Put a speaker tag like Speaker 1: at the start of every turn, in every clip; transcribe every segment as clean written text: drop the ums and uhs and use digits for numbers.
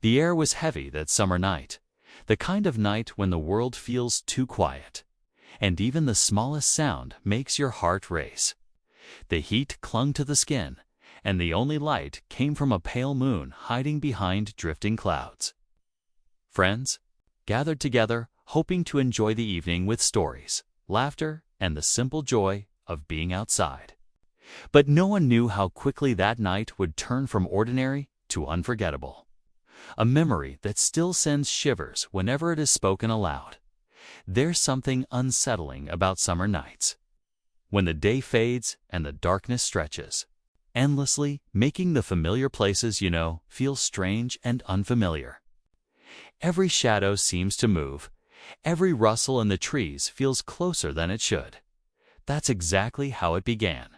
Speaker 1: The air was heavy that summer night, the kind of night when the world feels too quiet, and even the smallest sound makes your heart race. The heat clung to the skin, and the only light came from a pale moon hiding behind drifting clouds. Friends gathered together, hoping to enjoy the evening with stories, laughter, and the simple joy of being outside. But no one knew how quickly that night would turn from ordinary to unforgettable. A memory that still sends shivers whenever it is spoken aloud. There's something unsettling about summer nights, when the day fades and the darkness stretches endlessly, making the familiar places you know feel strange and unfamiliar. Every shadow seems to move. Every rustle in the trees feels closer than it should. That's exactly how it began.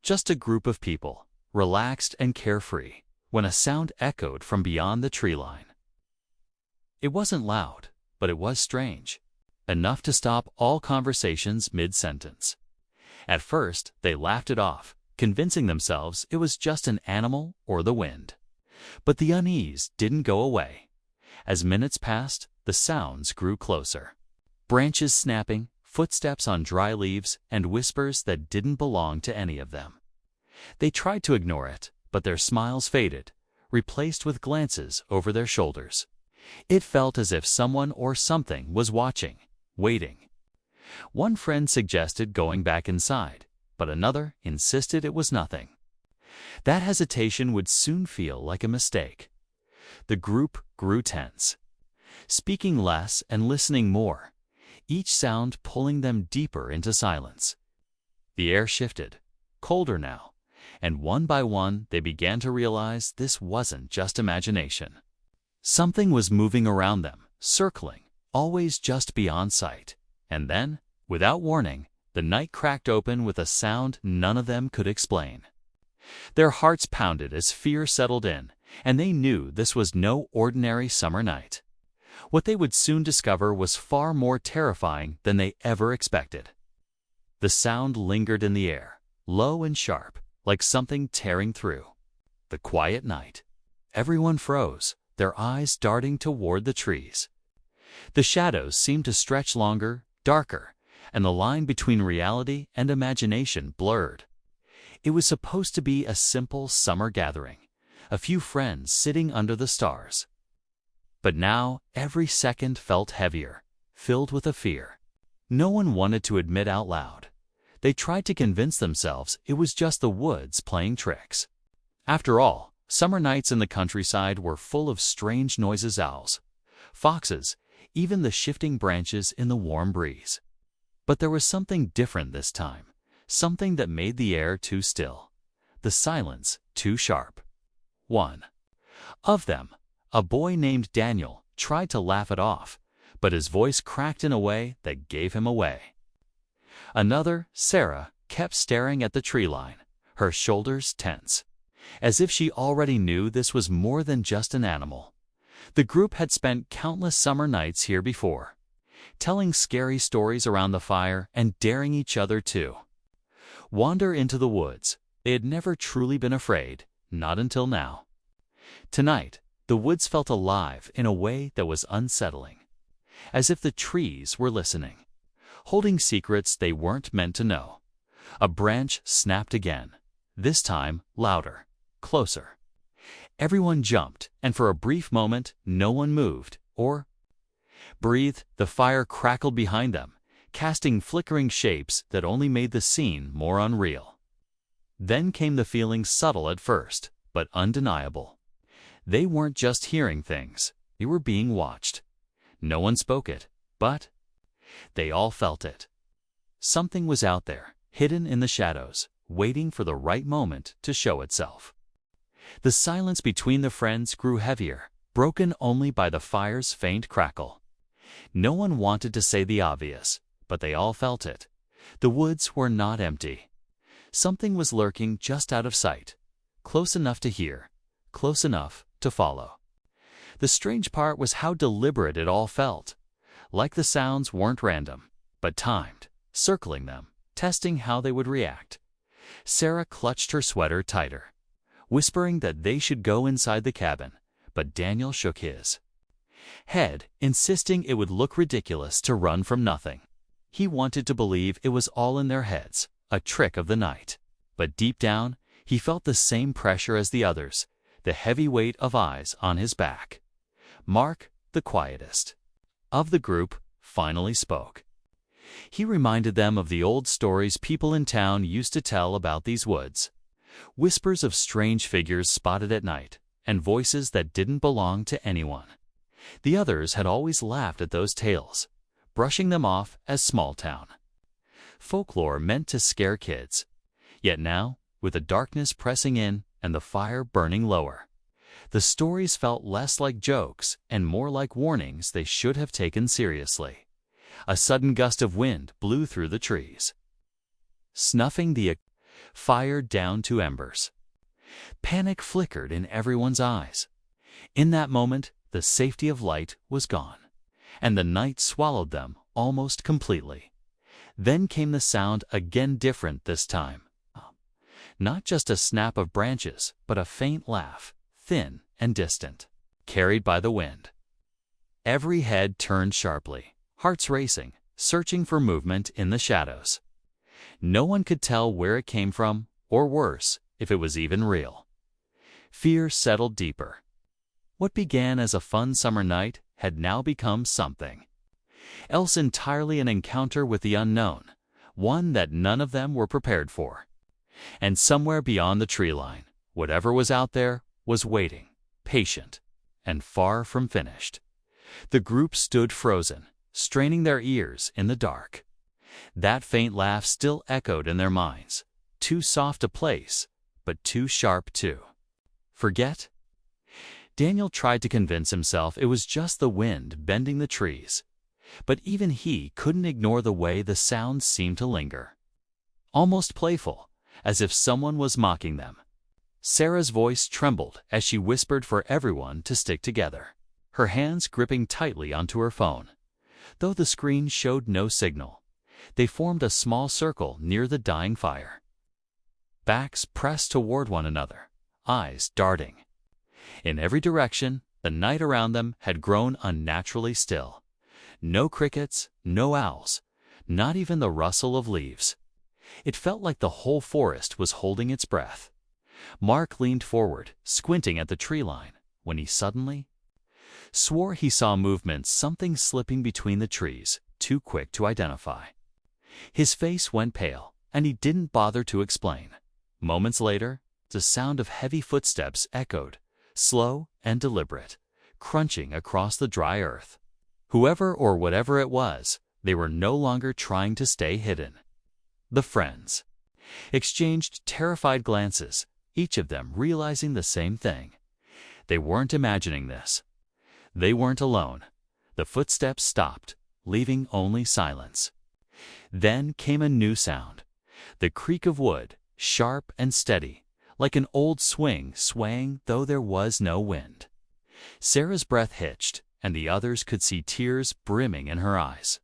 Speaker 1: Just a group of people, relaxed and carefree, when a sound echoed from beyond the tree line. It wasn't loud, but it was strange, enough to stop all conversations mid-sentence. At first, they laughed it off, convincing themselves it was just an animal or the wind. But the unease didn't go away. As minutes passed, the sounds grew closer. Branches snapping, footsteps on dry leaves, and whispers that didn't belong to any of them. They tried to ignore it, but their smiles faded, replaced with glances over their shoulders. It felt as if someone or something was watching, waiting. One friend suggested going back inside, but another insisted it was nothing. That hesitation would soon feel like a mistake. The group grew tense, speaking less and listening more, each sound pulling them deeper into silence. The air shifted, colder now, and one by one they began to realize this wasn't just imagination. Something was moving around them, circling, always just beyond sight. And then, without warning, the night cracked open with a sound none of them could explain. Their hearts pounded as fear settled in, and they knew this was no ordinary summer night. What they would soon discover was far more terrifying than they ever expected. The sound lingered in the air, low and sharp, like something tearing through the quiet night. Everyone froze, their eyes darting toward the trees. The shadows seemed to stretch longer, darker, and the line between reality and imagination blurred. It was supposed to be a simple summer gathering, a few friends sitting under the stars. But now every second felt heavier, filled with a fear no one wanted to admit out loud. They tried to convince themselves it was just the woods playing tricks. After all, summer nights in the countryside were full of strange noises: owls, foxes, even the shifting branches in the warm breeze. But there was something different this time, something that made the air too still, the silence too sharp. One of them, a boy named Daniel, tried to laugh it off, but his voice cracked in a way that gave him away. Another, Sarah, kept staring at the tree line, her shoulders tense, as if she already knew this was more than just an animal. The group had spent countless summer nights here before, telling scary stories around the fire and daring each other to wander into the woods. They had never truly been afraid, not until now. Tonight, the woods felt alive in a way that was unsettling, as if the trees were listening, holding secrets they weren't meant to know. A branch snapped again, this time louder, closer. Everyone jumped, and for a brief moment, no one moved or breathed. The fire crackled behind them, casting flickering shapes that only made the scene more unreal. Then came the feeling, subtle at first, but undeniable. They weren't just hearing things, they were being watched. No one spoke it, but they all felt it. Something was out there, hidden in the shadows, waiting for the right moment to show itself. The silence between the friends grew heavier, broken only by the fire's faint crackle. No one wanted to say the obvious, but they all felt it. The woods were not empty. Something was lurking just out of sight, close enough to hear, close enough to follow. The strange part was how deliberate it all felt, like the sounds weren't random, but timed, circling them, testing how they would react. Sarah clutched her sweater tighter, whispering that they should go inside the cabin, but Daniel shook his head, insisting it would look ridiculous to run from nothing. He wanted to believe it was all in their heads, a trick of the night. But deep down, he felt the same pressure as the others, the heavy weight of eyes on his back. Mark, the quietest of the group, finally spoke. He reminded them of the old stories people in town used to tell about these woods. Whispers of strange figures spotted at night, and voices that didn't belong to anyone. The others had always laughed at those tales, brushing them off as small town folklore meant to scare kids. Yet now, with the darkness pressing in and the fire burning lower, the stories felt less like jokes and more like warnings they should have taken seriously. A sudden gust of wind blew through the trees, snuffing the fire down to embers. Panic flickered in everyone's eyes. In that moment, the safety of light was gone, and the night swallowed them almost completely. Then came the sound, again different this time. Not just a snap of branches, but a faint laugh, thin and distant, carried by the wind. Every head turned sharply, hearts racing, searching for movement in the shadows. No one could tell where it came from, or worse, if it was even real. Fear settled deeper. What began as a fun summer night had now become something else entirely, an encounter with the unknown, one that none of them were prepared for. And somewhere beyond the tree line, whatever was out there was waiting, patient, and far from finished. The group stood frozen, straining their ears in the dark. That faint laugh still echoed in their minds, too soft a place, but too sharp too. Forget? Daniel tried to convince himself it was just the wind bending the trees, but even he couldn't ignore the way the sounds seemed to linger. Almost playful, as if someone was mocking them. Sarah's voice trembled as she whispered for everyone to stick together, her hands gripping tightly onto her phone. Though the screen showed no signal, they formed a small circle near the dying fire. Backs pressed toward one another, eyes darting in every direction. The night around them had grown unnaturally still. No crickets, no owls, not even the rustle of leaves. It felt like the whole forest was holding its breath. Mark leaned forward, squinting at the tree line, when he suddenly swore he saw movement, something slipping between the trees, too quick to identify. His face went pale, and he didn't bother to explain. Moments later, the sound of heavy footsteps echoed, slow and deliberate, crunching across the dry earth. Whoever or whatever it was, they were no longer trying to stay hidden. The friends exchanged terrified glances, each of them realizing the same thing. They weren't imagining this. They weren't alone. The footsteps stopped, leaving only silence. Then came a new sound, the creak of wood, sharp and steady, like an old swing swaying though there was no wind. Sarah's breath hitched, and the others could see tears brimming in her eyes.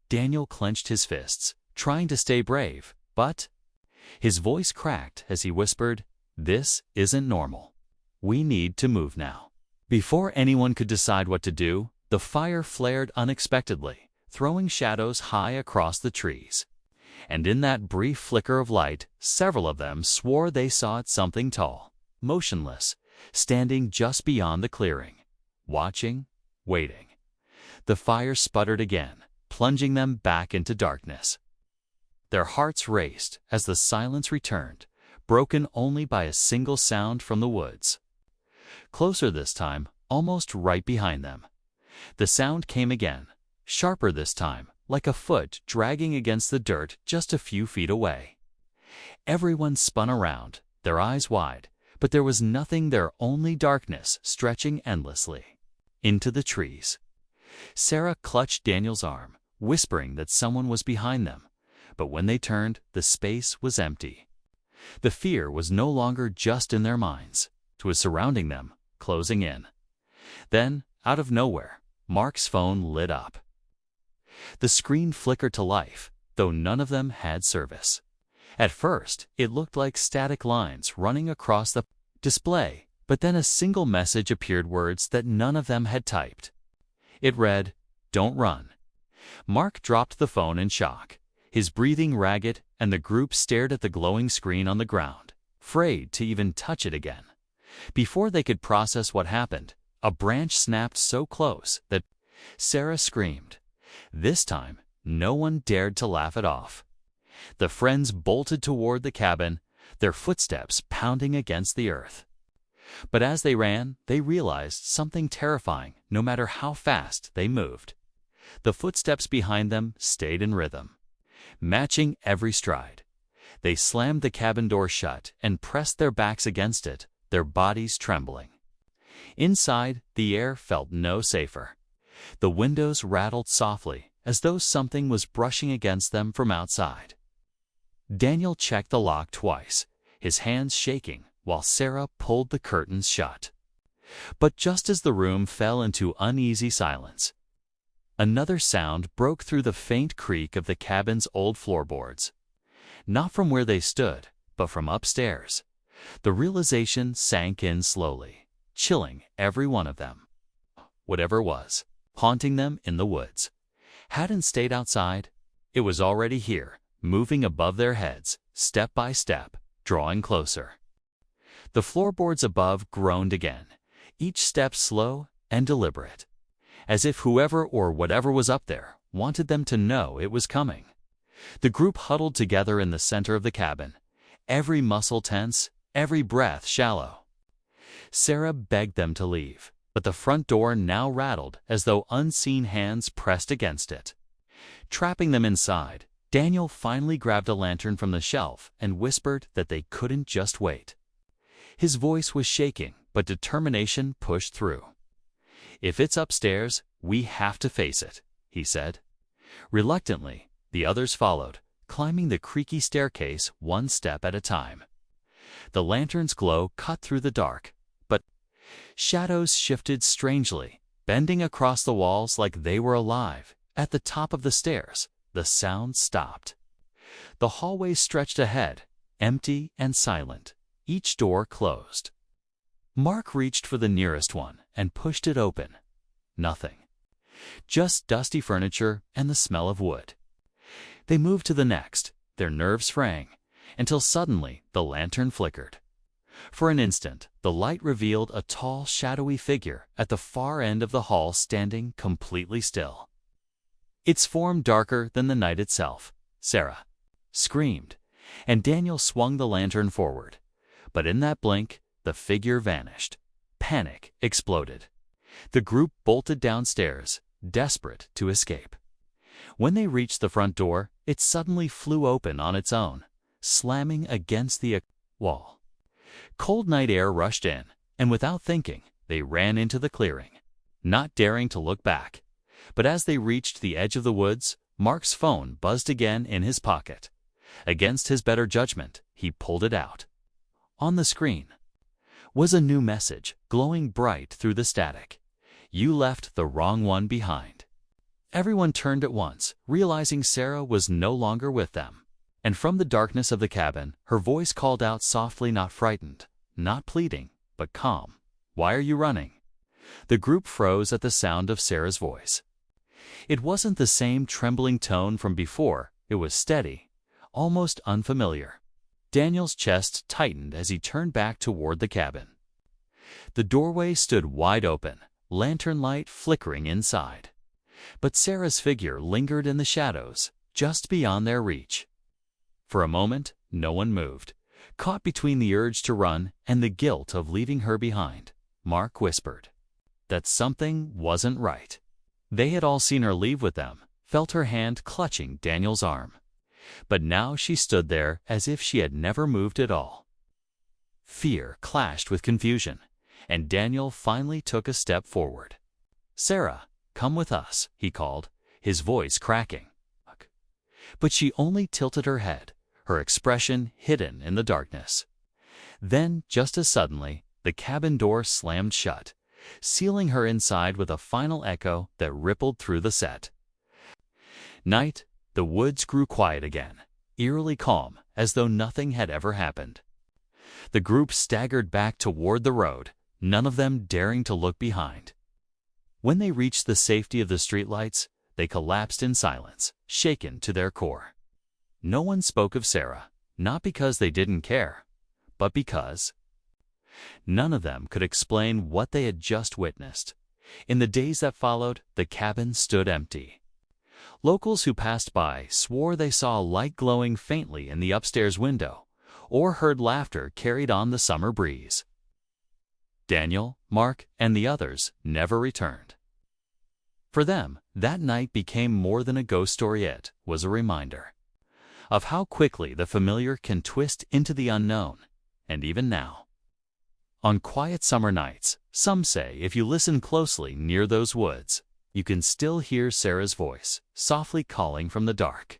Speaker 1: Daniel clenched his fists, trying to stay brave, but his voice cracked as he whispered, "This isn't normal. We need to move now." Before anyone could decide what to do, the fire flared unexpectedly, throwing shadows high across the trees. And in that brief flicker of light, several of them swore they saw something tall, motionless, standing just beyond the clearing, watching, waiting. The fire sputtered again, plunging them back into darkness. Their hearts raced as the silence returned, broken only by a single sound from the woods. Closer this time, almost right behind them. The sound came again, sharper this time, like a foot dragging against the dirt just a few feet away. Everyone spun around, their eyes wide, but there was nothing there, only darkness stretching endlessly into the trees. Sarah clutched Daniel's arm, whispering that someone was behind them, but when they turned, the space was empty. The fear was no longer just in their minds. It was surrounding them, closing in. Then, out of nowhere, Mark's phone lit up. The screen flickered to life, though none of them had service. At first, it looked like static lines running across the display, But then a single message appeared, words that none of them had typed. It read, "Don't run." Mark dropped the phone in shock, his breathing ragged, and the group stared at the glowing screen on the ground, afraid to even touch it again. Before they could process what happened, a branch snapped so close that Sarah screamed. This time, no one dared to laugh it off. The friends bolted toward the cabin, their footsteps pounding against the earth. But as they ran, they realized something terrifying no matter how fast they moved. The footsteps behind them stayed in rhythm, matching every stride. They slammed the cabin door shut and pressed their backs against it, their bodies trembling. Inside, the air felt no safer. The windows rattled softly, as though something was brushing against them from outside. Daniel checked the lock twice, his hands shaking, while Sarah pulled the curtains shut. But just as the room fell into uneasy silence, another sound broke through the faint creak of the cabin's old floorboards. Not from where they stood, but from upstairs. The realization sank in slowly, chilling every one of them. Whatever was haunting them in the woods hadn't stayed outside. It was already here, moving above their heads, step by step, drawing closer. The floorboards above groaned again, each step slow and deliberate, as if whoever or whatever was up there wanted them to know it was coming. The group huddled together in the center of the cabin, every muscle tense, every breath shallow. Sarah begged them to leave, but the front door now rattled as though unseen hands pressed against it. Trapping them inside, Daniel finally grabbed a lantern from the shelf and whispered that they couldn't just wait. His voice was shaking, but determination pushed through. "If it's upstairs, we have to face it," he said. Reluctantly, the others followed, climbing the creaky staircase one step at a time. The lantern's glow cut through the dark, but shadows shifted strangely, bending across the walls like they were alive. At the top of the stairs, the sound stopped. The hallway stretched ahead, empty and silent, each door closed. Mark reached for the nearest one and pushed it open. Nothing. Just dusty furniture and the smell of wood. They moved to the next, their nerves fraying, until suddenly the lantern flickered. For an instant, the light revealed a tall, shadowy figure at the far end of the hall standing completely still. Its form darker than the night itself. Sarah screamed, and Daniel swung the lantern forward. But in that blink, the figure vanished. Panic exploded. The group bolted downstairs, desperate to escape. When they reached the front door, it suddenly flew open on its own, slamming against the wall. Cold night air rushed in, and without thinking, they ran into the clearing, not daring to look back. But as they reached the edge of the woods, Mark's phone buzzed again in his pocket. Against his better judgment, he pulled it out. On the screen was a new message, glowing bright through the static. "You left the wrong one behind." Everyone turned at once, realizing Sarah was no longer with them. And from the darkness of the cabin, her voice called out softly, not frightened, not pleading, but calm. "Why are you running?" The group froze at the sound of Sarah's voice. It wasn't the same trembling tone from before. It was steady, almost unfamiliar. Daniel's chest tightened as he turned back toward the cabin. The doorway stood wide open, lantern light flickering inside. But Sarah's figure lingered in the shadows, just beyond their reach. For a moment, no one moved, caught between the urge to run and the guilt of leaving her behind. Mark whispered that something wasn't right. They had all seen her leave with them, felt her hand clutching Daniel's arm. But now she stood there as if she had never moved at all. Fear clashed with confusion, and Daniel finally took a step forward. "Sarah, come with us," he called, his voice cracking. But she only tilted her head, her expression hidden in the darkness. Then, just as suddenly, the cabin door slammed shut, sealing her inside with a final echo that rippled through the set. Night. The woods grew quiet again, eerily calm, as though nothing had ever happened. The group staggered back toward the road, none of them daring to look behind. When they reached the safety of the streetlights, they collapsed in silence, shaken to their core. No one spoke of Sarah, not because they didn't care, but because none of them could explain what they had just witnessed. In the days that followed, the cabin stood empty. Locals who passed by swore they saw a light glowing faintly in the upstairs window, or heard laughter carried on the summer breeze. Daniel, Mark, and the others never returned. For them, that night became more than a ghost story. It was a reminder of how quickly the familiar can twist into the unknown, and even now. On quiet summer nights, some say if you listen closely near those woods, you can still hear Sarah's voice, softly calling from the dark.